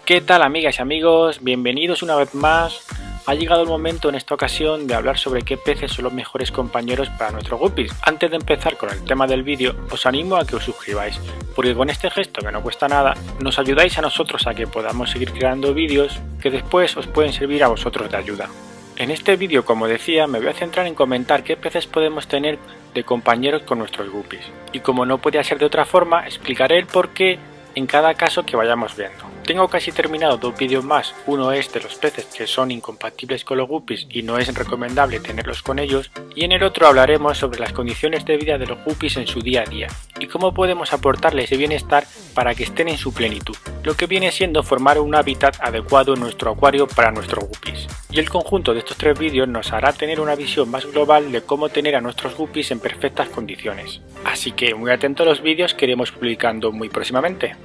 ¿Qué tal, amigas y amigos? Bienvenidos una vez más. Ha llegado el momento en esta ocasión de hablar sobre qué peces son los mejores compañeros para nuestros guppies. Antes de empezar con el tema del vídeo, os animo a que os suscribáis, porque con este gesto que no cuesta nada, nos ayudáis a nosotros a que podamos seguir creando vídeos que después os pueden servir a vosotros de ayuda. En este vídeo, como decía, me voy a centrar en comentar qué peces podemos tener de compañeros con nuestros guppies. Y como no podía ser de otra forma, explicaré el porqué en cada caso que vayamos viendo. Tengo casi terminado dos vídeos más, uno es de los peces que son incompatibles con los guppies y no es recomendable tenerlos con ellos, y en el otro hablaremos sobre las condiciones de vida de los guppies en su día a día y cómo podemos aportarles ese bienestar para que estén en su plenitud, lo que viene siendo formar un hábitat adecuado en nuestro acuario para nuestros guppies. Y el conjunto de estos tres vídeos nos hará tener una visión más global de cómo tener a nuestros guppies en perfectas condiciones. Así que muy atento a los vídeos que iremos publicando muy próximamente.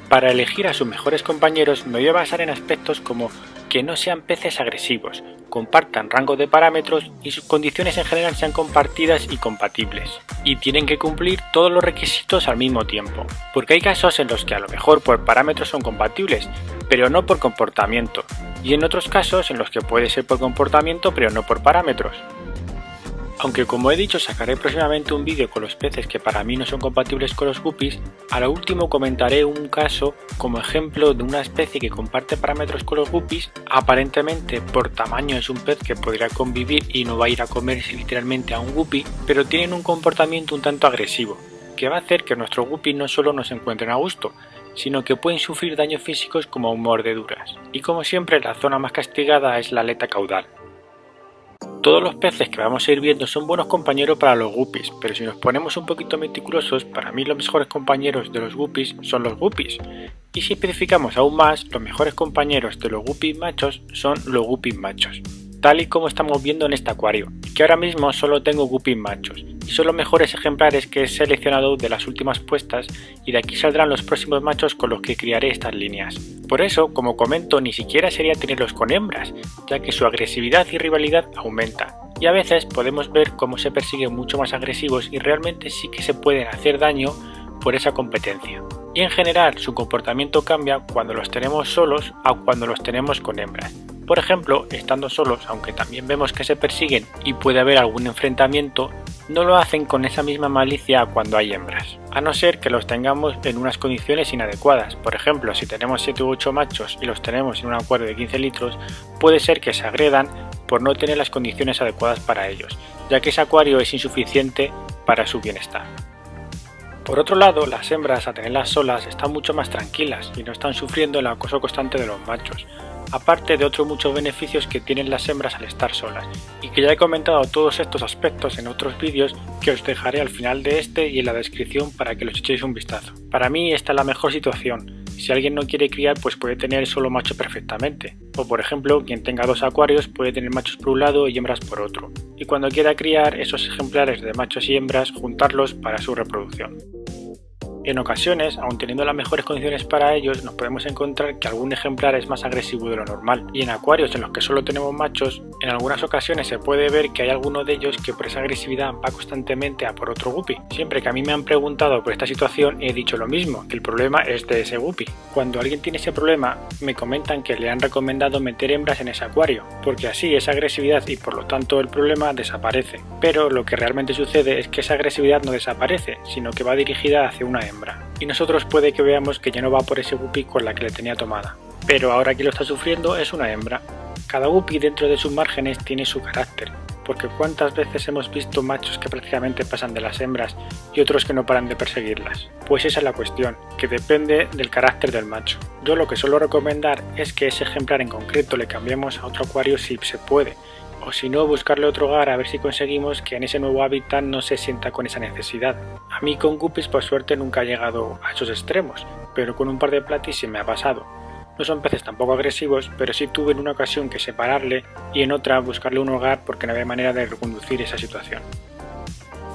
Para elegir a sus mejores compañeros me voy a basar en aspectos como que no sean peces agresivos, compartan rango de parámetros y sus condiciones en general sean compartidas y compatibles. Y tienen que cumplir todos los requisitos al mismo tiempo, porque hay casos en los que a lo mejor por parámetros son compatibles, pero no por comportamiento, y en otros casos en los que puede ser por comportamiento pero no por parámetros. Aunque como he dicho sacaré próximamente un vídeo con los peces que para mí no son compatibles con los guppies, a lo último comentaré un caso como ejemplo de una especie que comparte parámetros con los guppies, aparentemente por tamaño es un pez que podría convivir y no va a ir a comerse literalmente a un guppy, pero tienen un comportamiento un tanto agresivo, que va a hacer que nuestros guppies no solo no se encuentren a gusto, sino que pueden sufrir daños físicos como mordeduras, y como siempre la zona más castigada es la aleta caudal. Todos los peces que vamos a ir viendo son buenos compañeros para los guppies, pero si nos ponemos un poquito meticulosos, para mí los mejores compañeros de los guppies son los guppies. Y si especificamos aún más, los mejores compañeros de los guppies machos son los guppies machos, tal y como estamos viendo en este acuario, que ahora mismo solo tengo guppies machos, y son los mejores ejemplares que he seleccionado de las últimas puestas, y de aquí saldrán los próximos machos con los que criaré estas líneas. Por eso, como comento, ni siquiera sería tenerlos con hembras, ya que su agresividad y rivalidad aumenta, y a veces podemos ver cómo se persiguen mucho más agresivos y realmente sí que se pueden hacer daño por esa competencia. Y en general su comportamiento cambia cuando los tenemos solos a cuando los tenemos con hembras. Por ejemplo, estando solos, aunque también vemos que se persiguen y puede haber algún enfrentamiento, no lo hacen con esa misma malicia cuando hay hembras, a no ser que los tengamos en unas condiciones inadecuadas. Por ejemplo, si tenemos 7 u 8 machos y los tenemos en un acuario de 15 litros, puede ser que se agredan por no tener las condiciones adecuadas para ellos, ya que ese acuario es insuficiente para su bienestar. Por otro lado, las hembras, a tenerlas solas, están mucho más tranquilas y no están sufriendo el acoso constante de los machos, aparte de otros muchos beneficios que tienen las hembras al estar solas, y que ya he comentado todos estos aspectos en otros vídeos que os dejaré al final de este y en la descripción para que los echéis un vistazo. Para mí esta es la mejor situación. Si alguien no quiere criar, pues puede tener solo macho perfectamente, o por ejemplo quien tenga dos acuarios puede tener machos por un lado y hembras por otro, y cuando quiera criar esos ejemplares de machos y hembras juntarlos para su reproducción. En ocasiones, aun teniendo las mejores condiciones para ellos, nos podemos encontrar que algún ejemplar es más agresivo de lo normal, y en acuarios en los que solo tenemos machos, en algunas ocasiones se puede ver que hay alguno de ellos que por esa agresividad va constantemente a por otro guppy. Siempre que a mí me han preguntado por esta situación he dicho lo mismo, que el problema es de ese guppy. Cuando alguien tiene ese problema, me comentan que le han recomendado meter hembras en ese acuario, porque así esa agresividad y por lo tanto el problema desaparece. Pero lo que realmente sucede es que esa agresividad no desaparece, sino que va dirigida hacia una hembra. Y nosotros puede que veamos que ya no va por ese guppy con la que le tenía tomada, pero ahora quien lo está sufriendo es una hembra. Cada guppy dentro de sus márgenes tiene su carácter, porque cuántas veces hemos visto machos que prácticamente pasan de las hembras y otros que no paran de perseguirlas. Pues esa es la cuestión, que depende del carácter del macho. Yo lo que suelo recomendar es que ese ejemplar en concreto le cambiemos a otro acuario si se puede, o si no, buscarle otro hogar a ver si conseguimos que en ese nuevo hábitat no se sienta con esa necesidad. A mí con guppies por suerte nunca he llegado a esos extremos, pero con un par de platis se me ha pasado. No son peces tampoco agresivos, pero sí tuve en una ocasión que separarle y en otra buscarle un hogar porque no había manera de reconducir esa situación.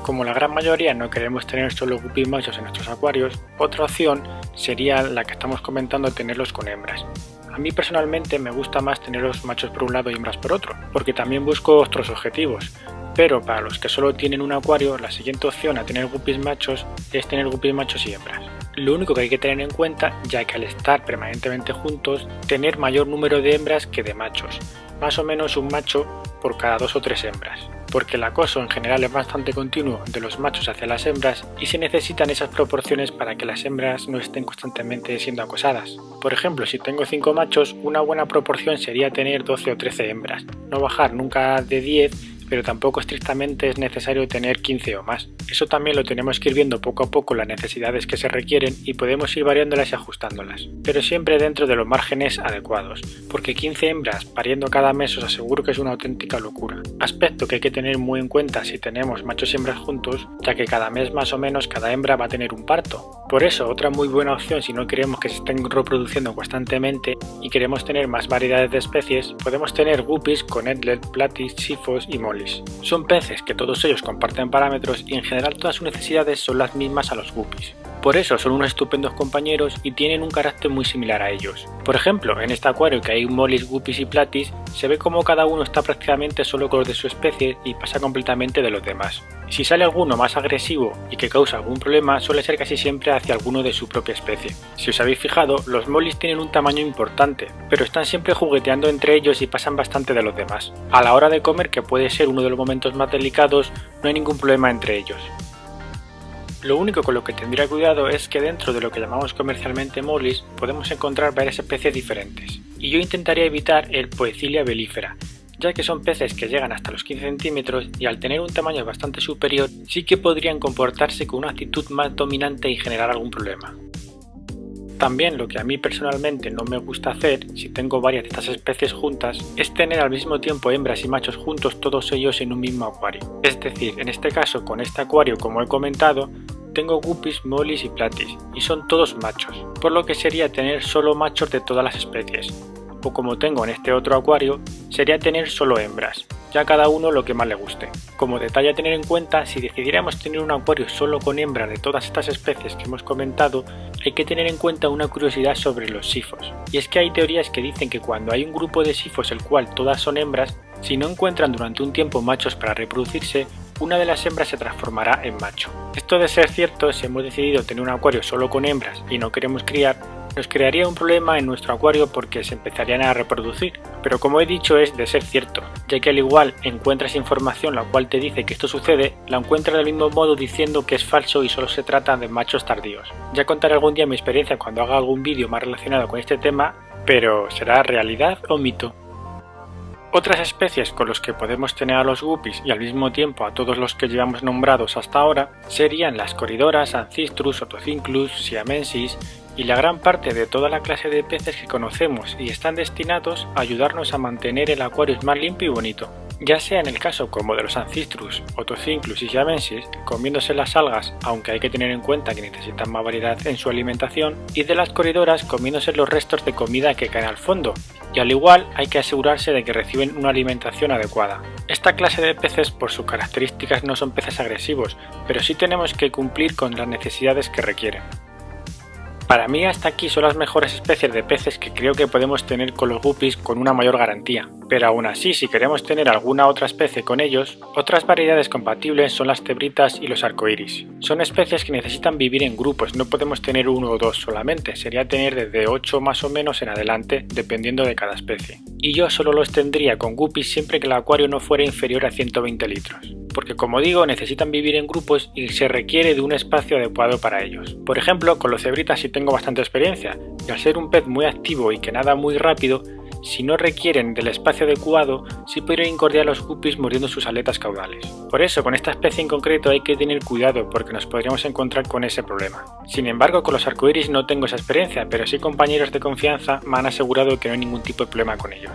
Como la gran mayoría no queremos tener solo guppies machos en nuestros acuarios, otra opción sería la que estamos comentando, tenerlos con hembras. A mí personalmente me gusta más tener los machos por un lado y hembras por otro, porque también busco otros objetivos, pero para los que solo tienen un acuario, la siguiente opción a tener guppies machos es tener guppies machos y hembras. Lo único que hay que tener en cuenta, ya que al estar permanentemente juntos, tener mayor número de hembras que de machos, más o menos un macho por cada 2 o 3 hembras, porque el acoso en general es bastante continuo de los machos hacia las hembras y se necesitan esas proporciones para que las hembras no estén constantemente siendo acosadas. Por ejemplo, si tengo 5 machos, una buena proporción sería tener 12 o 13 hembras, no bajar nunca de 10, pero tampoco estrictamente es necesario tener 15 o más. Eso también lo tenemos que ir viendo poco a poco las necesidades que se requieren y podemos ir variándolas y ajustándolas, pero siempre dentro de los márgenes adecuados, porque 15 hembras pariendo cada mes os aseguro que es una auténtica locura. Aspecto que hay que tener muy en cuenta si tenemos machos y hembras juntos, ya que cada mes más o menos cada hembra va a tener un parto. Por eso, otra muy buena opción si no queremos que se estén reproduciendo constantemente y queremos tener más variedades de especies, podemos tener guppies con eaglet, platies, sifos y mollies. Son peces que todos ellos comparten parámetros y en general todas sus necesidades son las mismas a los guppies. Por eso son unos estupendos compañeros y tienen un carácter muy similar a ellos. Por ejemplo, en este acuario que hay mollies, guppies y platies, se ve como cada uno está prácticamente solo con los de su especie y pasa completamente de los demás. Si sale alguno más agresivo y que causa algún problema, suele ser casi siempre hacia alguno de su propia especie. Si os habéis fijado, los mollies tienen un tamaño importante, pero están siempre jugueteando entre ellos y pasan bastante de los demás. A la hora de comer, que puede ser uno de los momentos más delicados, no hay ningún problema entre ellos. Lo único con lo que tendría cuidado es que dentro de lo que llamamos comercialmente mollies podemos encontrar varias especies diferentes, y yo intentaría evitar el Poecilia belífera, ya que son peces que llegan hasta los 15 centímetros y al tener un tamaño bastante superior sí que podrían comportarse con una actitud más dominante y generar algún problema. También lo que a mí personalmente no me gusta hacer, si tengo varias de estas especies juntas, es tener al mismo tiempo hembras y machos juntos todos ellos en un mismo acuario. Es decir, en este caso con este acuario, como he comentado, tengo guppies, mollies y platies, y son todos machos, por lo que sería tener solo machos de todas las especies. O como tengo en este otro acuario, sería tener solo hembras, ya cada uno lo que más le guste. Como detalle a tener en cuenta, si decidiéramos tener un acuario solo con hembras de todas estas especies que hemos comentado, hay que tener en cuenta una curiosidad sobre los sifos. Y es que hay teorías que dicen que cuando hay un grupo de sifos el cual todas son hembras, si no encuentran durante un tiempo machos para reproducirse, una de las hembras se transformará en macho. Esto de ser cierto, si hemos decidido tener un acuario solo con hembras y no queremos criar, nos crearía un problema en nuestro acuario porque se empezarían a reproducir, pero como he dicho es de ser cierto, ya que al igual encuentras información la cual te dice que esto sucede, la encuentras del mismo modo diciendo que es falso y solo se trata de machos tardíos. Ya contaré algún día mi experiencia cuando haga algún vídeo más relacionado con este tema, pero ¿será realidad o mito? Otras especies con los que podemos tener a los guppies y al mismo tiempo a todos los que llevamos nombrados hasta ahora serían las coridoras, Ancistrus, Otocinclus, Siamensis y la gran parte de toda la clase de peces que conocemos y están destinados a ayudarnos a mantener el acuario más limpio y bonito. Ya sea en el caso como de los Ancistrus, Otocinclus y Siamensis, comiéndose las algas, aunque hay que tener en cuenta que necesitan más variedad en su alimentación, y de las coridoras comiéndose los restos de comida que caen al fondo, y al igual hay que asegurarse de que reciben una alimentación adecuada. Esta clase de peces por sus características no son peces agresivos, pero sí tenemos que cumplir con las necesidades que requieren. Para mí hasta aquí son las mejores especies de peces que creo que podemos tener con los guppies con una mayor garantía, pero aún así si queremos tener alguna otra especie con ellos, otras variedades compatibles son las cebritas y los arcoiris. Son especies que necesitan vivir en grupos, no podemos tener uno o dos solamente, sería tener desde 8 más o menos en adelante dependiendo de cada especie. Y yo solo los tendría con guppies siempre que el acuario no fuera inferior a 120 litros. Porque como digo, necesitan vivir en grupos y se requiere de un espacio adecuado para ellos. Por ejemplo, con los cebritas sí tengo bastante experiencia, y al ser un pez muy activo y que nada muy rápido, si no requieren del espacio adecuado, sí podrían incordiar a los guppies mordiendo sus aletas caudales. Por eso, con esta especie en concreto hay que tener cuidado porque nos podríamos encontrar con ese problema. Sin embargo, con los arcoiris no tengo esa experiencia, pero sí compañeros de confianza me han asegurado que no hay ningún tipo de problema con ellos.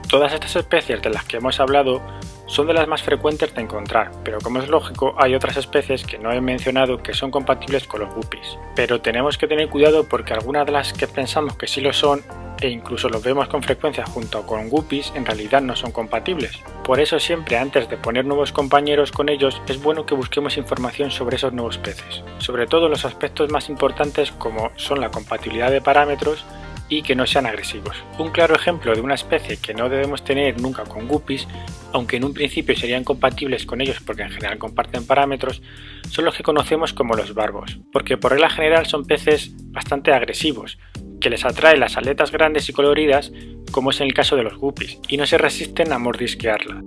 Todas estas especies de las que hemos hablado son de las más frecuentes de encontrar, pero como es lógico, hay otras especies que no he mencionado que son compatibles con los guppies. Pero tenemos que tener cuidado porque algunas de las que pensamos que sí lo son, e incluso los vemos con frecuencia junto con guppies, en realidad no son compatibles. Por eso siempre antes de poner nuevos compañeros con ellos, es bueno que busquemos información sobre esos nuevos peces. Sobre todo los aspectos más importantes como son la compatibilidad de parámetros y que no sean agresivos. Un claro ejemplo de una especie que no debemos tener nunca con guppies, aunque en un principio serían compatibles con ellos porque en general comparten parámetros, son los que conocemos como los barbos, porque por regla general son peces bastante agresivos, que les atraen las aletas grandes y coloridas, como es en el caso de los guppies, y no se resisten a mordisquearla.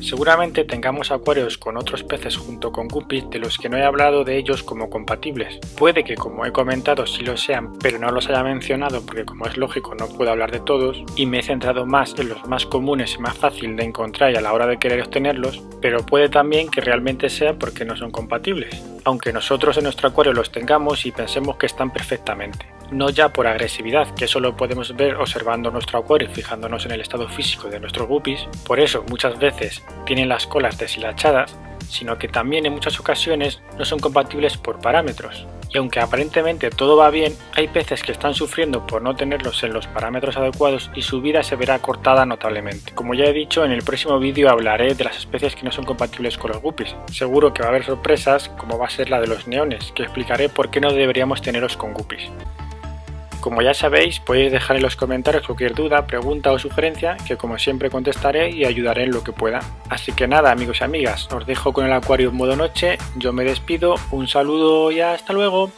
Seguramente tengamos acuarios con otros peces junto con guppies de los que no he hablado de ellos como compatibles. Puede que, como he comentado, sí lo sean, pero no los haya mencionado porque, como es lógico, no puedo hablar de todos y me he centrado más en los más comunes y más fácil de encontrar y a la hora de querer obtenerlos, pero puede también que realmente sea porque no son compatibles, aunque nosotros en nuestro acuario los tengamos y pensemos que están perfectamente. No ya por agresividad, que eso lo podemos ver observando nuestro acuario y fijándonos en el estado físico de nuestros guppies, por eso muchas veces tienen las colas deshilachadas, sino que también en muchas ocasiones no son compatibles por parámetros. Y aunque aparentemente todo va bien, hay peces que están sufriendo por no tenerlos en los parámetros adecuados y su vida se verá cortada notablemente. Como ya he dicho, en el próximo vídeo hablaré de las especies que no son compatibles con los guppies. Seguro que va a haber sorpresas, como va a ser la de los neones, que explicaré por qué no deberíamos tenerlos con guppies. Como ya sabéis, podéis dejar en los comentarios cualquier duda, pregunta o sugerencia que como siempre contestaré y ayudaré en lo que pueda. Así que nada, amigos y amigas, os dejo con el acuario en modo noche, yo me despido, un saludo y hasta luego.